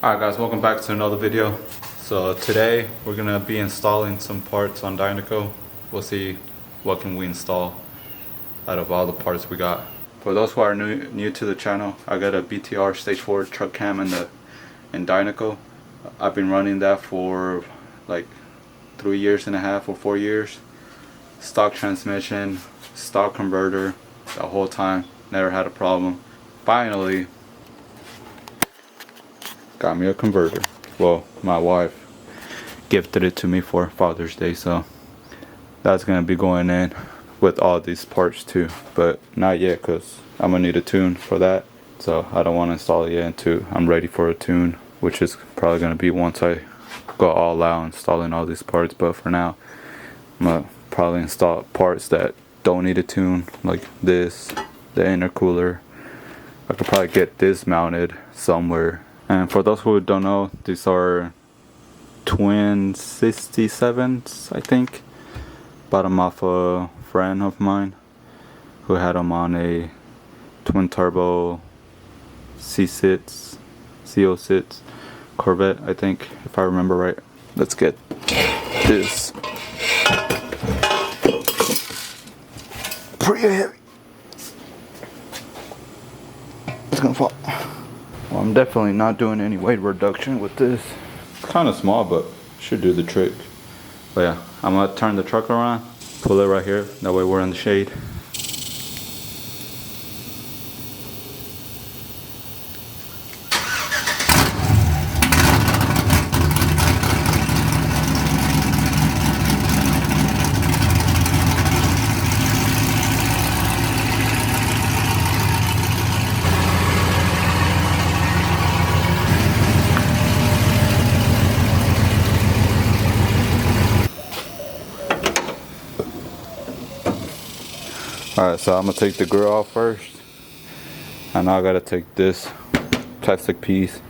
Alright guys, welcome back to another video. So today we're gonna be installing some parts on Dinoco. We'll see what can we install out of all the parts we got. For those who are new to the channel, I got a BTR stage 4 truck cam in Dinoco. I've been running that for like 3.5 years or 4 years. Stock transmission, stock converter, the whole time, never had a problem. Finally got me a converter. Well, my wife gifted it to me for Father's Day, so that's gonna be going in with all these parts too, but not yet because I'm gonna need a tune for that. So I don't want to install it yet until I'm ready for a tune, which is probably gonna be once I go all out installing all these parts. But for now, I'm gonna probably install parts that don't need a tune, like this, the intercooler. I could probably get this mounted somewhere. And for those who don't know, these are twin 67s, I think. Bought them off a friend of mine who had them on a twin turbo C06 Corvette, I think, if I remember right. Let's get this. Pretty heavy. It's gonna fall. Well, I'm definitely not doing any weight reduction with this. It's kind of small, but should do the trick. But yeah, I'm gonna turn the truck around, pull it right here. That way we're in the shade. Alright, so I'm gonna take the grill off first, and now I gotta take this plastic piece,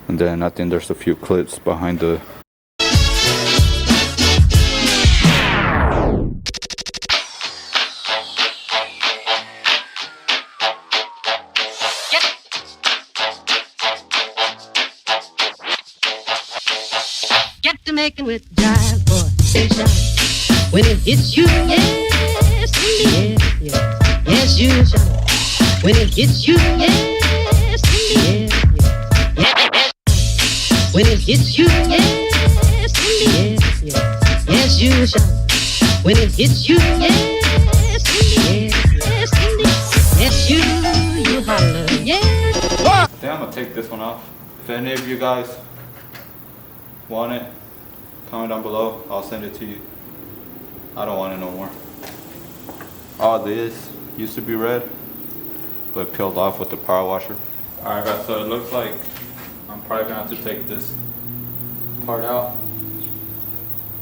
and then I think there's a few clips behind the Get to making with jive, boy, sunshine. When it hits you, yes, indeed, yes, yes, you shine. When it hits you, yes, indeed, yes, when it hits you, yes, indeed, yes, you shine. When it hits you, yes, indeed, yes, indeed, yes, you holler, yes. I think I'm gonna take this one off. If any of you guys want it, comment down below. I'll send it to you. I don't want it no more. All this used to be red, but peeled off with the power washer. Alright guys, so it looks like I'm probably gonna have to take this part out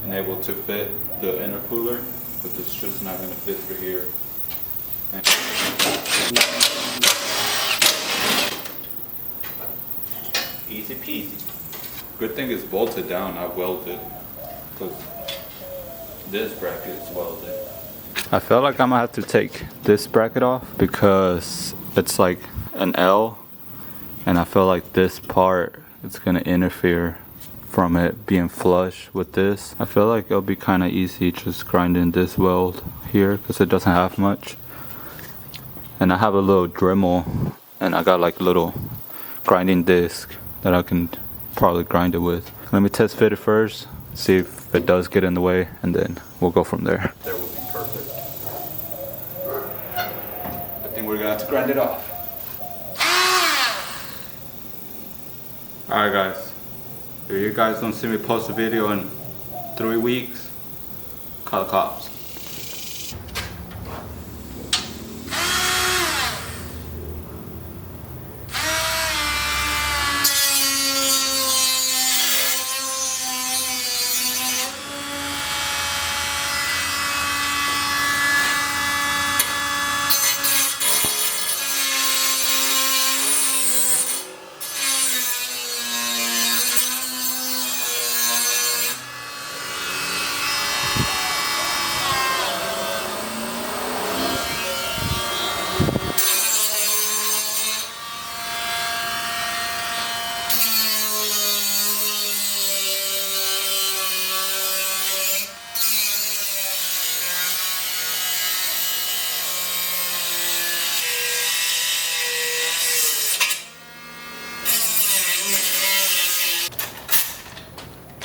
and able to fit the intercooler, but it's just not gonna fit through here. Easy peasy. Good thing it's bolted down, not welded, because this bracket is welded. I feel like I'm gonna have to take this bracket off because it's like an L, and I feel like this part is gonna interfere from it being flush with this. I feel like it'll be kind of easy just grinding this weld here because it doesn't have much. And I have a little Dremel, and I got like a little grinding disc that I can probably grind it with. Let me test fit it first, see if it does get in the way, and then we'll go from there. That will be perfect. I think we're gonna have to grind it off. Alright guys, if you guys don't see me post a video in 3 weeks, call the cops.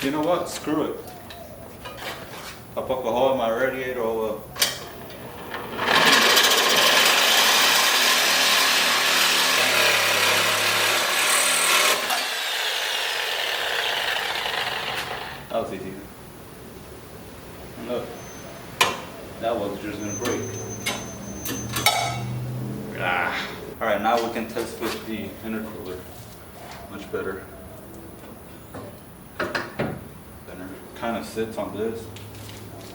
You know what? Screw it. I'll poke a hole in my radiator or what? That was easy. And look, that was just gonna break. Alright, now we can test with the intercooler. Much better. Kind of sits on this,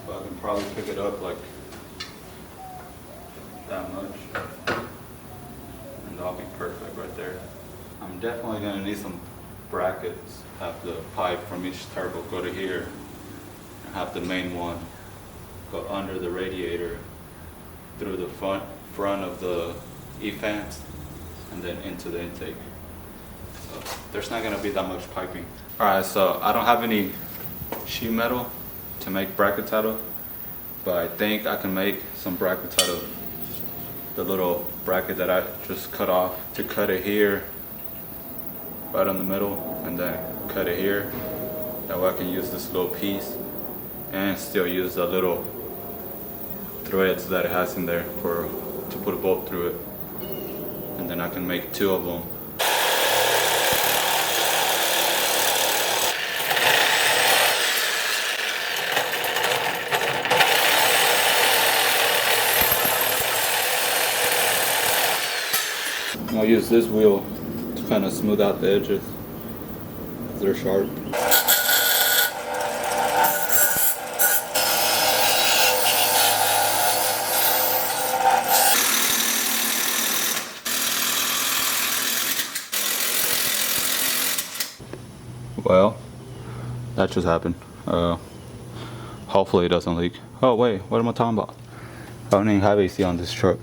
but I can probably pick it up like that much, and that'll be perfect right there. I'm definitely gonna need some brackets. Have the pipe from each turbo go to here, and have the main one go under the radiator through the front of the E-fans and then into the intake. So there's not gonna be that much piping. Alright, so I don't have any sheet metal to make brackets out of, but I think I can make some brackets out of the little bracket that I just cut off, to cut it here right in the middle and then cut it here. That way I can use this little piece and still use the little threads that it has in there to put a bolt through it, and then I can make two of them. I'll use this wheel to kind of smooth out the edges. They're sharp. Well, that just happened. Hopefully it doesn't leak. Oh wait, what am I talking about? I don't even have AC on this truck.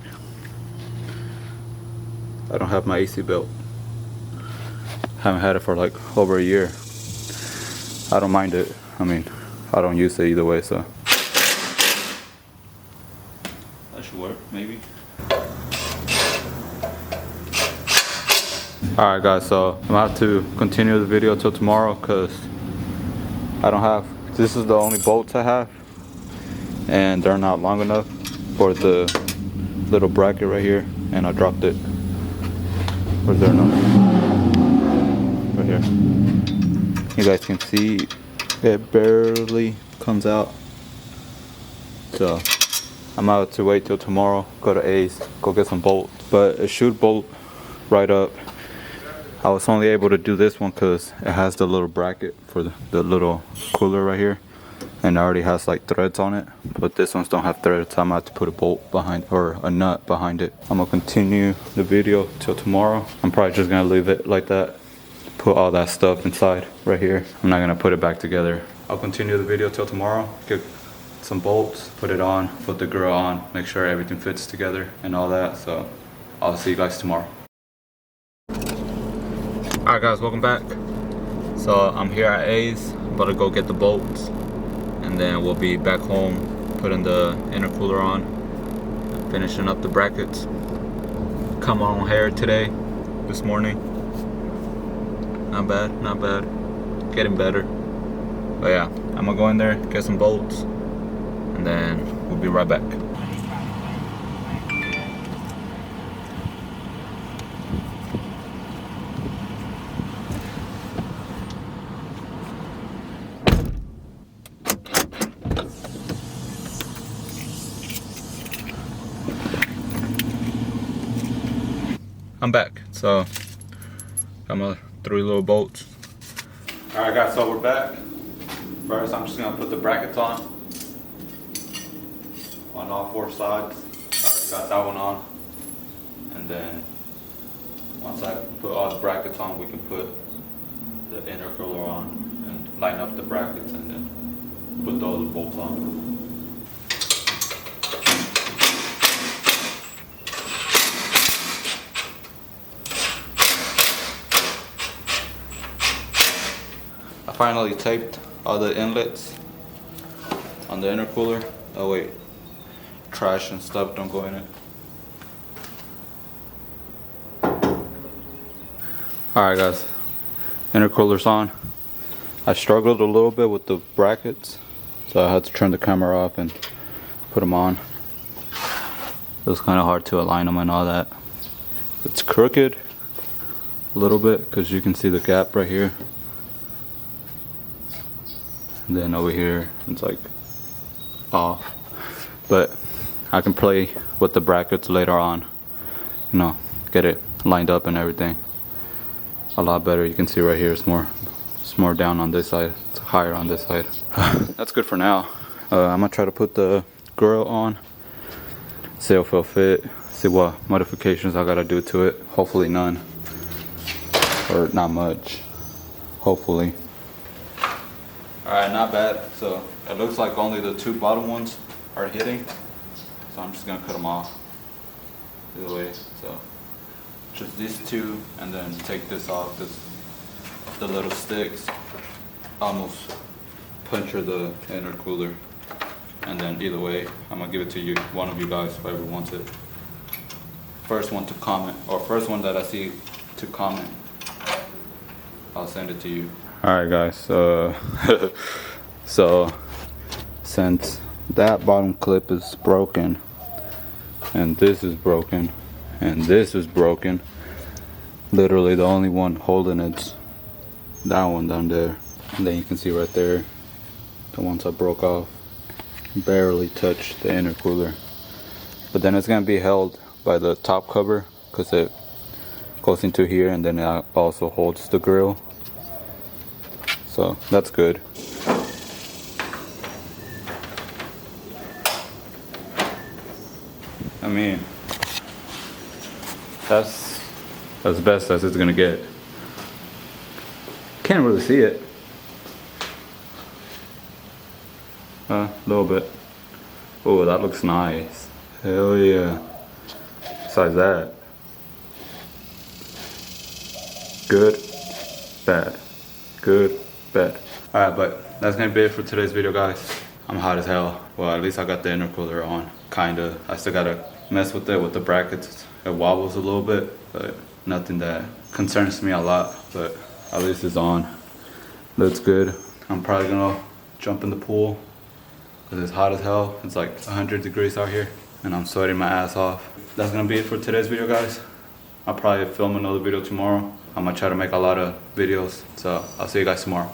I don't have my AC belt. Haven't had it for like over a year. I don't mind it. I mean, I don't use it either way, so. That should work, maybe. Alright guys, so I'm gonna have to continue the video till tomorrow because this is the only bolts I have, and they're not long enough for the little bracket right here, and I dropped it. Where's there? No. Right here. You guys can see it barely comes out. So I'm gonna have to wait till tomorrow, go to Ace, go get some bolts. But it should bolt right up. I was only able to do this one because it has the little bracket for the little cooler right here, and it already has like threads on it, but this ones don't have threads, so I'm gonna have to put a bolt behind, or a nut behind it. I'm gonna continue the video till tomorrow. I'm probably just gonna leave it like that, put all that stuff inside right here. I'm not gonna put it back together. I'll continue the video till tomorrow, get some bolts, put it on, put the grill on, make sure everything fits together and all that. So I'll see you guys tomorrow. Alright guys, welcome back. So I'm here at A's, about to go get the bolts, and then we'll be back home putting the intercooler on and finishing up the brackets. Come on hair today, this morning. Not bad, not bad. Getting better. But yeah, I'm gonna go in there, get some bolts, and then we'll be right back. I'm back, so got my 3 little bolts. Alright guys, so we're back. First I'm just gonna put the brackets on all 4 sides. Already got that one on. And then once I put all the brackets on, we can put the intercooler on and line up the brackets and then put all the bolts on. I finally taped all the inlets on the intercooler. Oh wait, trash and stuff don't go in it. Alright guys, intercooler's on. I struggled a little bit with the brackets, so I had to turn the camera off and put them on. It was kind of hard to align them and all that. It's crooked a little bit because you can see the gap right here. And then over here it's like off. But I can play with the brackets later on, you know, get it lined up and everything a lot better. You can see right here it's more down on this side, it's higher on this side. That's good for now. I'm gonna try to put the grill on, see if it'll fit, see what modifications I gotta do to it. Hopefully none, or not much, hopefully. Alright, not bad. So it looks like only the two bottom ones are hitting, so I'm just gonna cut them off either way. So just these two, and then take this off because the little sticks almost puncture the intercooler. And then either way, I'm gonna give it to you, one of you guys, whoever wants it. First one to comment, or first one that I see to comment, I'll send it to you. Alright guys, so since that bottom clip is broken, and this is broken, and this is broken, literally the only one holding it's that one down there. And then you can see right there, the ones I broke off barely touched the intercooler. But then it's gonna be held by the top cover because it goes into here, and then it also holds the grill. So that's good. I mean, that's as best as it's gonna get. Can't really see it. A little bit. Oh, that looks nice. Hell yeah. Besides that, good, bad, good, bad. Alright, but that's gonna be it for today's video, guys. I'm hot as hell. Well, at least I got the intercooler on, kinda. I still gotta mess with it with the brackets. It wobbles a little bit, but nothing that concerns me a lot. But at least it's on. Looks good. I'm probably gonna jump in the pool because it's hot as hell. It's like 100 degrees out here and I'm sweating my ass off. That's gonna be it for today's video, guys. I'll probably film another video tomorrow. I'm gonna try to make a lot of videos, so I'll see you guys tomorrow.